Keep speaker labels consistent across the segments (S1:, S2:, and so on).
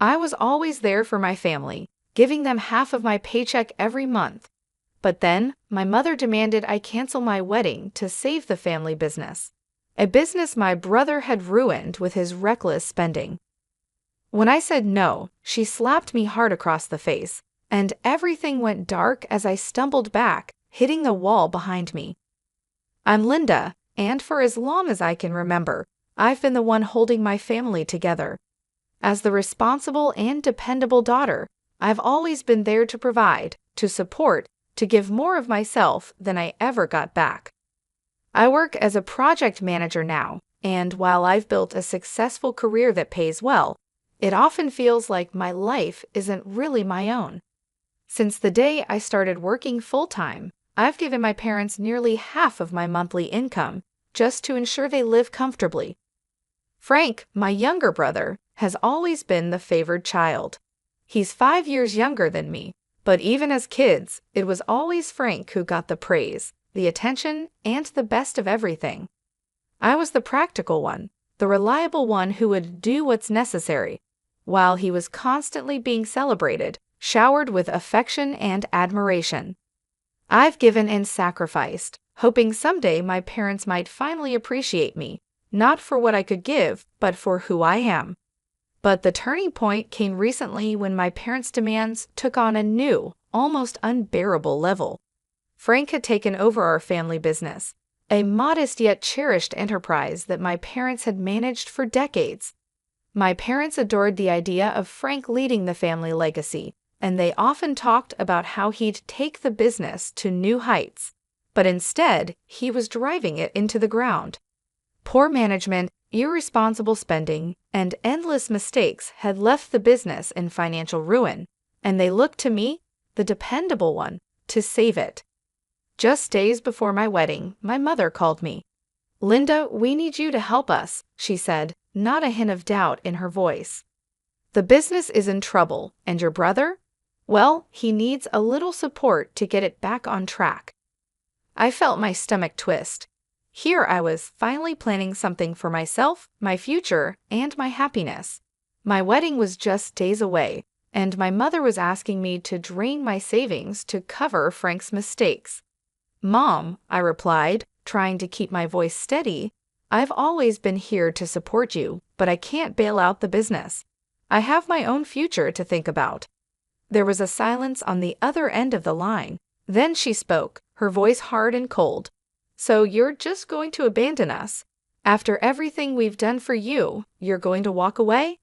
S1: I was always there for my family, giving them half of my paycheck every month. But then, my mother demanded I cancel my wedding to save the family business, a business my brother had ruined with his reckless spending. When I said no, she slapped me hard across the face, and everything went dark as I stumbled back, hitting the wall behind me. I'm Linda, and for as long as I can remember, I've been the one holding my family together. As the responsible and dependable daughter, I've always been there to provide, to support, to give more of myself than I ever got back. I work as a project manager now, and while I've built a successful career that pays well, it often feels like my life isn't really my own. Since the day I started working full-time, I've given my parents nearly half of my monthly income just to ensure they live comfortably. Frank, my younger brother, has always been the favored child. He's 5 years younger than me, but even as kids, it was always Frank who got the praise, the attention, and the best of everything. I was the practical one, the reliable one who would do what's necessary, while he was constantly being celebrated, showered with affection and admiration. I've given and sacrificed, hoping someday my parents might finally appreciate me, not for what I could give, but for who I am. But the turning point came recently when my parents' demands took on a new, almost unbearable level. Frank had taken over our family business, a modest yet cherished enterprise that my parents had managed for decades. My parents adored the idea of Frank leading the family legacy, and they often talked about how he'd take the business to new heights. But instead, he was driving it into the ground. Poor management, irresponsible spending, and endless mistakes had left the business in financial ruin, and they looked to me, the dependable one, to save it. Just days before my wedding, my mother called me. "Linda, we need you to help us," she said, not a hint of doubt in her voice. "The business is in trouble, and your brother? Well, he needs a little support to get it back on track." I felt my stomach twist. Here I was finally planning something for myself, my future, and my happiness. My wedding was just days away, and my mother was asking me to drain my savings to cover Frank's mistakes. "Mom," I replied, trying to keep my voice steady, "I've always been here to support you, but I can't bail out the business. I have my own future to think about." There was a silence on the other end of the line. Then she spoke, her voice hard and cold. "So you're just going to abandon us? After everything we've done for you, you're going to walk away?"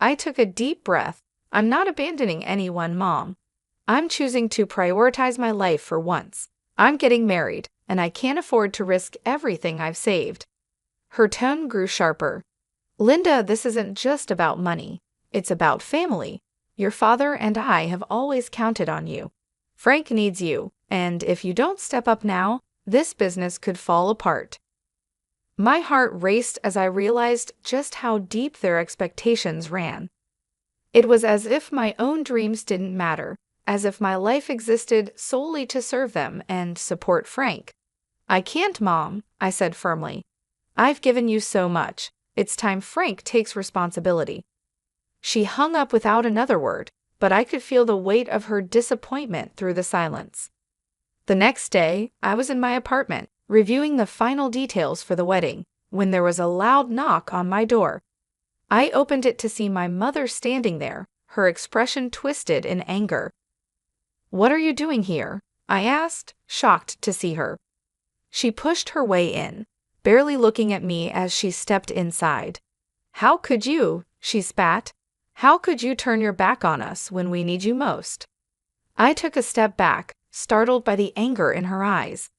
S1: I took a deep breath. "I'm not abandoning anyone, Mom. I'm choosing to prioritize my life for once. I'm getting married, and I can't afford to risk everything I've saved." Her tone grew sharper. "Linda, this isn't just about money. It's about family. Your father and I have always counted on you. Frank needs you, and if you don't step up now, this business could fall apart." My heart raced as I realized just how deep their expectations ran. It was as if my own dreams didn't matter, as if my life existed solely to serve them and support Frank. "I can't, Mom," I said firmly. "I've given you so much. It's time Frank takes responsibility." She hung up without another word, but I could feel the weight of her disappointment through the silence. The next day, I was in my apartment, reviewing the final details for the wedding, when there was a loud knock on my door. I opened it to see my mother standing there, her expression twisted in anger. "What are you doing here?" I asked, shocked to see her. She pushed her way in, barely looking at me as she stepped inside. "How could you?" she spat. "How could you turn your back on us when we need you most?" I took a step back, startled by the anger in her eyes.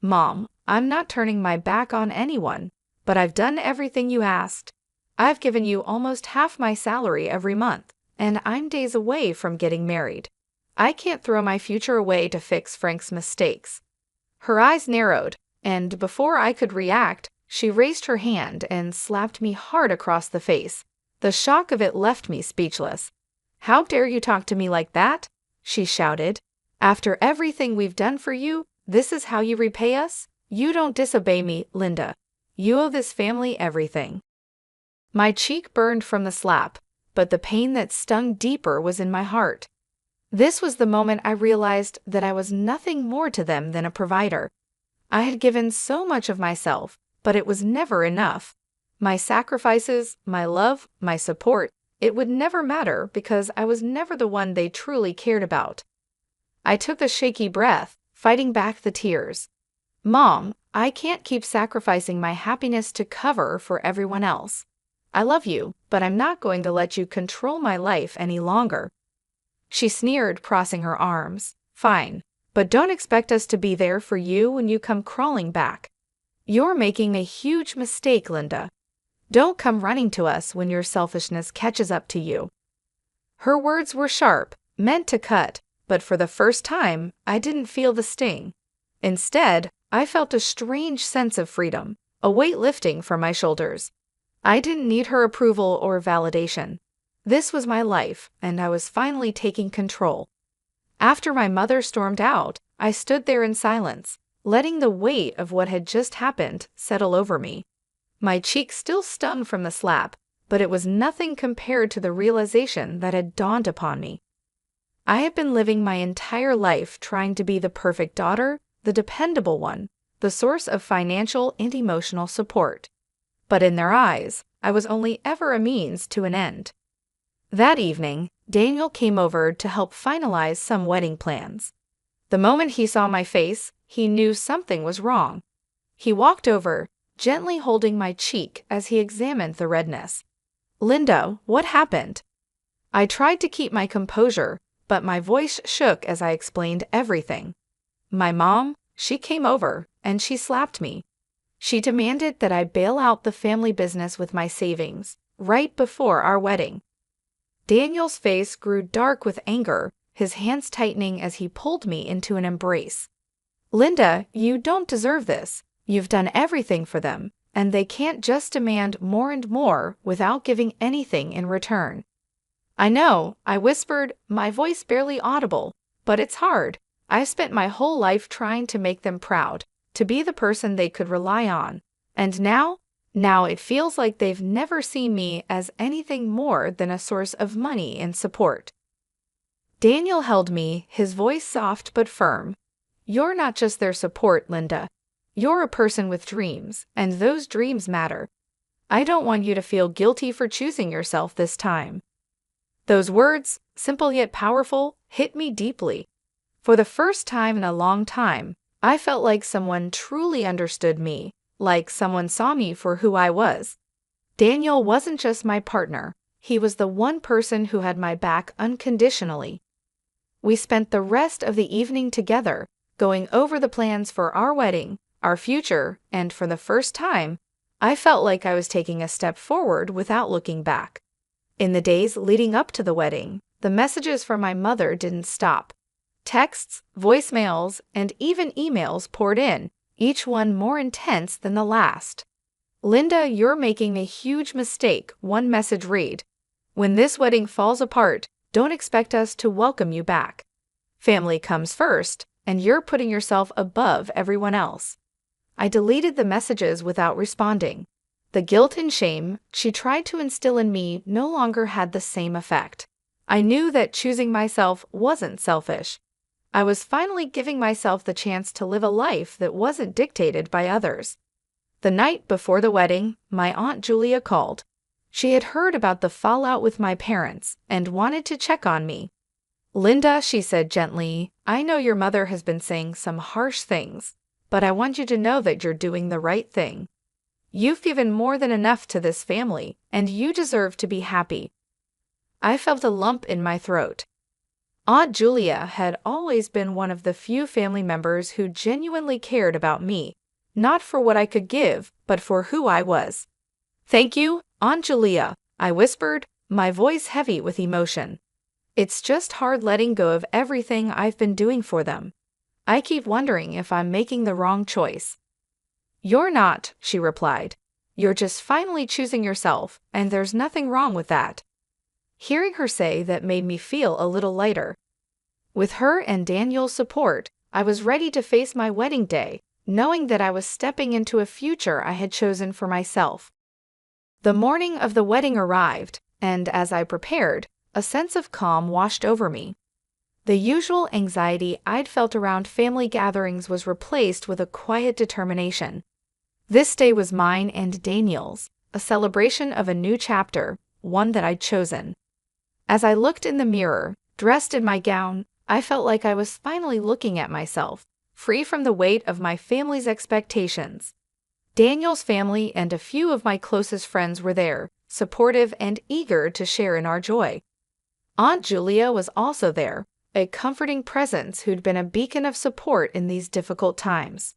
S1: "Mom, I'm not turning my back on anyone, but I've done everything you asked. I've given you almost half my salary every month, and I'm days away from getting married. I can't throw my future away to fix Frank's mistakes." Her eyes narrowed, and before I could react, she raised her hand and slapped me hard across the face. The shock of it left me speechless. "How dare you talk to me like that?" she shouted. "After everything we've done for you, this is how you repay us? You don't disobey me, Linda. You owe this family everything." My cheek burned from the slap, but the pain that stung deeper was in my heart. This was the moment I realized that I was nothing more to them than a provider. I had given so much of myself, but it was never enough. My sacrifices, my love, my support, it would never matter because I was never the one they truly cared about. I took a shaky breath, fighting back the tears. Mom, I can't keep sacrificing my happiness to cover for everyone else. I love you, but I'm not going to let you control my life any longer. She sneered, crossing her arms. Fine, but don't expect us to be there for you when you come crawling back. You're making a huge mistake, Linda. Don't come running to us when your selfishness catches up to you. Her words were sharp, meant to cut, but for the first time, I didn't feel the sting. Instead, I felt a strange sense of freedom, a weight lifting from my shoulders. I didn't need her approval or validation. This was my life, and I was finally taking control. After my mother stormed out, I stood there in silence, letting the weight of what had just happened settle over me. My cheek still stung from the slap, but it was nothing compared to the realization that had dawned upon me. I had been living my entire life trying to be the perfect daughter, the dependable one, the source of financial and emotional support. But in their eyes, I was only ever a means to an end. That evening, Daniel came over to help finalize some wedding plans. The moment he saw my face, he knew something was wrong. He walked over, gently holding my cheek as he examined the redness. Linda, what happened? I tried to keep my composure, but my voice shook as I explained everything. My mom, she came over, and she slapped me. She demanded that I bail out the family business with my savings, right before our wedding. Daniel's face grew dark with anger, his hands tightening as he pulled me into an embrace. Linda, you don't deserve this. You've done everything for them, and they can't just demand more and more without giving anything in return. I know, I whispered, my voice barely audible, but it's hard. I've spent my whole life trying to make them proud, to be the person they could rely on. And now it feels like they've never seen me as anything more than a source of money and support. Daniel held me, his voice soft but firm. You're not just their support, Linda. You're a person with dreams, and those dreams matter. I don't want you to feel guilty for choosing yourself this time. Those words, simple yet powerful, hit me deeply. For the first time in a long time, I felt like someone truly understood me, like someone saw me for who I was. Daniel wasn't just my partner, he was the one person who had my back unconditionally. We spent the rest of the evening together, going over the plans for our wedding, our future, and for the first time, I felt like I was taking a step forward without looking back. In the days leading up to the wedding, the messages from my mother didn't stop. Texts, voicemails, and even emails poured in, each one more intense than the last. Linda, you're making a huge mistake, one message read. When this wedding falls apart, don't expect us to welcome you back. Family comes first, and you're putting yourself above everyone else. I deleted the messages without responding. The guilt and shame she tried to instill in me no longer had the same effect. I knew that choosing myself wasn't selfish. I was finally giving myself the chance to live a life that wasn't dictated by others. The night before the wedding, my Aunt Julia called. She had heard about the fallout with my parents and wanted to check on me. Linda, she said gently, I know your mother has been saying some harsh things, but I want you to know that you're doing the right thing. You've given more than enough to this family, and you deserve to be happy. I felt a lump in my throat. Aunt Julia had always been one of the few family members who genuinely cared about me, not for what I could give, but for who I was. Thank you, Aunt Julia, I whispered, my voice heavy with emotion. It's just hard letting go of everything I've been doing for them. I keep wondering if I'm making the wrong choice. You're not, she replied. You're just finally choosing yourself, and there's nothing wrong with that. Hearing her say that made me feel a little lighter. With her and Daniel's support, I was ready to face my wedding day, knowing that I was stepping into a future I had chosen for myself. The morning of the wedding arrived, and as I prepared, a sense of calm washed over me. The usual anxiety I'd felt around family gatherings was replaced with a quiet determination. This day was mine and Daniel's, a celebration of a new chapter, one that I'd chosen. As I looked in the mirror, dressed in my gown, I felt like I was finally looking at myself, free from the weight of my family's expectations. Daniel's family and a few of my closest friends were there, supportive and eager to share in our joy. Aunt Julia was also there, a comforting presence who'd been a beacon of support in these difficult times.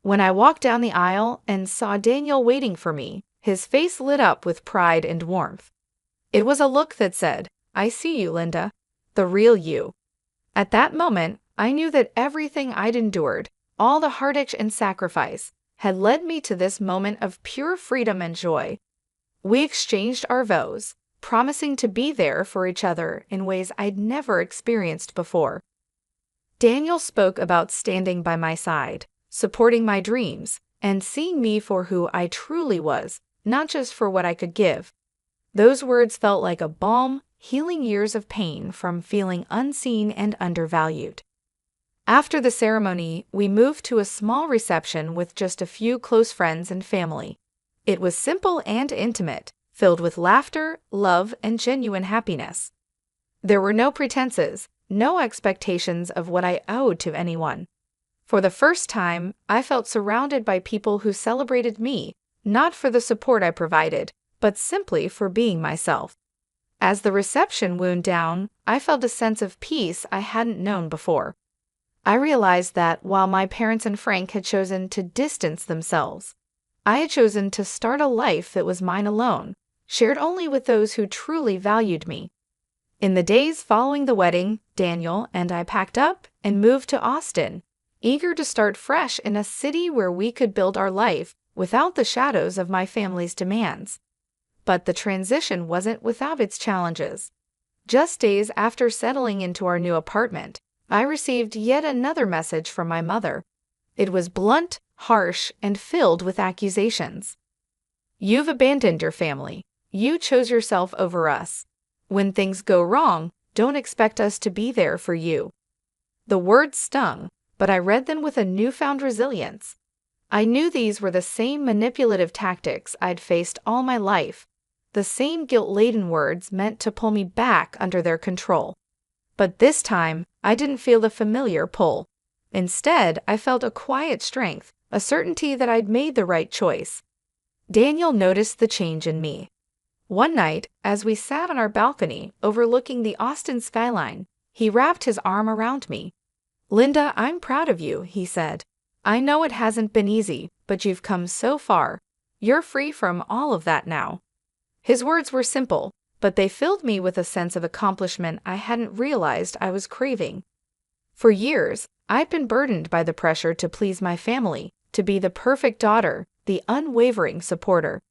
S1: When I walked down the aisle and saw Daniel waiting for me, his face lit up with pride and warmth. It was a look that said, "I see you, Linda, the real you." At that moment, I knew that everything I'd endured, all the heartache and sacrifice, had led me to this moment of pure freedom and joy. We exchanged our vows, promising to be there for each other in ways I'd never experienced before. Daniel spoke about standing by my side, supporting my dreams, and seeing me for who I truly was, not just for what I could give. Those words felt like a balm, healing years of pain from feeling unseen and undervalued. After the ceremony, we moved to a small reception with just a few close friends and family. It was simple and intimate, filled with laughter, love, and genuine happiness. There were no pretenses, no expectations of what I owed to anyone. For the first time, I felt surrounded by people who celebrated me, not for the support I provided, but simply for being myself. As the reception wound down, I felt a sense of peace I hadn't known before. I realized that while my parents and Frank had chosen to distance themselves, I had chosen to start a life that was mine alone, shared only with those who truly valued me. In the days following the wedding, Daniel and I packed up and moved to Austin, eager to start fresh in a city where we could build our life without the shadows of my family's demands. But the transition wasn't without its challenges. Just days after settling into our new apartment, I received yet another message from my mother. It was blunt, harsh, and filled with accusations. "You've abandoned your family. You chose yourself over us. When things go wrong, don't expect us to be there for you." The words stung, but I read them with a newfound resilience. I knew these were the same manipulative tactics I'd faced all my life, the same guilt-laden words meant to pull me back under their control. But this time, I didn't feel the familiar pull. Instead, I felt a quiet strength, a certainty that I'd made the right choice. Daniel noticed the change in me. One night, as we sat on our balcony overlooking the Austin skyline, he wrapped his arm around me. "Linda, I'm proud of you," he said. "I know it hasn't been easy, but you've come so far. You're free from all of that now." His words were simple, but they filled me with a sense of accomplishment I hadn't realized I was craving. For years, I'd been burdened by the pressure to please my family, to be the perfect daughter, the unwavering supporter.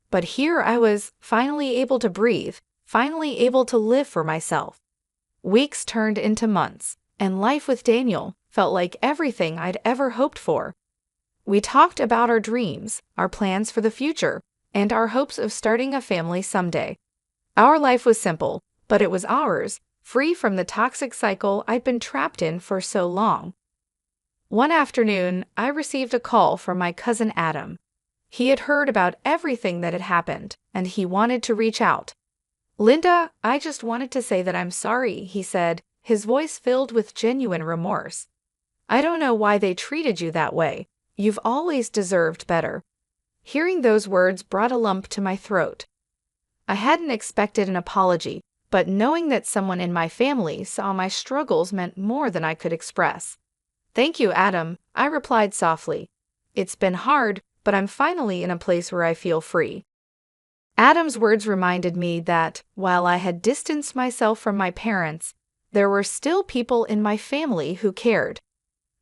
S1: But here I was, finally able to breathe, finally able to live for myself. Weeks turned into months, and life with Daniel felt like everything I'd ever hoped for. We talked about our dreams, our plans for the future, and our hopes of starting a family someday. Our life was simple, but it was ours, free from the toxic cycle I'd been trapped in for so long. One afternoon, I received a call from my cousin Adam. He had heard about everything that had happened, and he wanted to reach out. "Linda, I just wanted to say that I'm sorry," he said, his voice filled with genuine remorse. "I don't know why they treated you that way. You've always deserved better." Hearing those words brought a lump to my throat. I hadn't expected an apology, but knowing that someone in my family saw my struggles meant more than I could express. "Thank you, Adam," I replied softly. "It's been hard, but I'm finally in a place where I feel free." Adam's words reminded me that, while I had distanced myself from my parents, there were still people in my family who cared.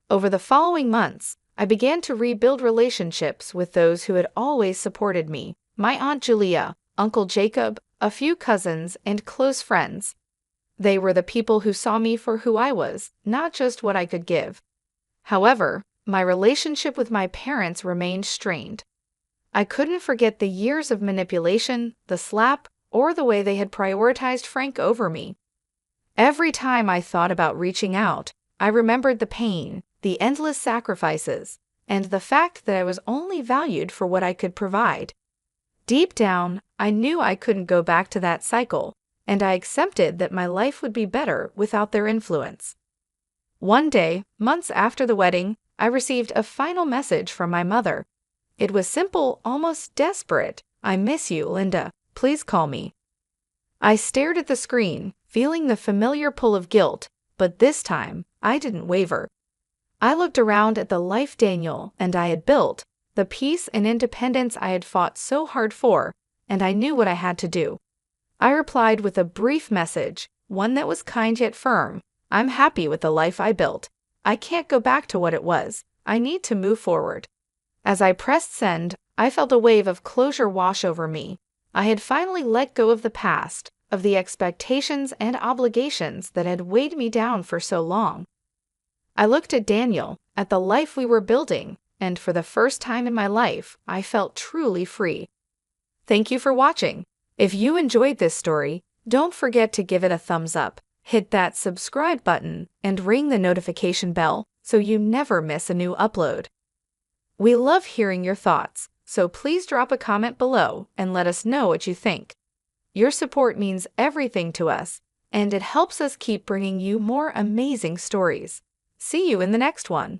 S1: Over the following months, I began to rebuild relationships with those who had always supported me: my Aunt Julia, Uncle Jacob, a few cousins, and close friends. They were the people who saw me for who I was, not just what I could give. However, my relationship with my parents remained strained. I couldn't forget the years of manipulation, the slap, or the way they had prioritized Frank over me. Every time I thought about reaching out, I remembered the pain, the endless sacrifices, and the fact that I was only valued for what I could provide. Deep down, I knew I couldn't go back to that cycle, and I accepted that my life would be better without their influence. One day, months after the wedding, I received a final message from my mother. It was simple, almost desperate. "I miss you, Linda. Please call me." I stared at the screen, feeling the familiar pull of guilt, but this time, I didn't waver. I looked around at the life Daniel and I had built, the peace and independence I had fought so hard for, and I knew what I had to do. I replied with a brief message, one that was kind yet firm. "I'm happy with the life I built. I can't go back to what it was. I need to move forward." As I pressed send, I felt a wave of closure wash over me. I had finally let go of the past, of the expectations and obligations that had weighed me down for so long. I looked at Daniel, at the life we were building, and for the first time in my life, I felt truly free. Thank you for watching. If you enjoyed this story, don't forget to give it a thumbs up, hit that subscribe button, and ring the notification bell so you never miss a new upload. We love hearing your thoughts, so please drop a comment below and let us know what you think. Your support means everything to us, and it helps us keep bringing you more amazing stories. See you in the next one.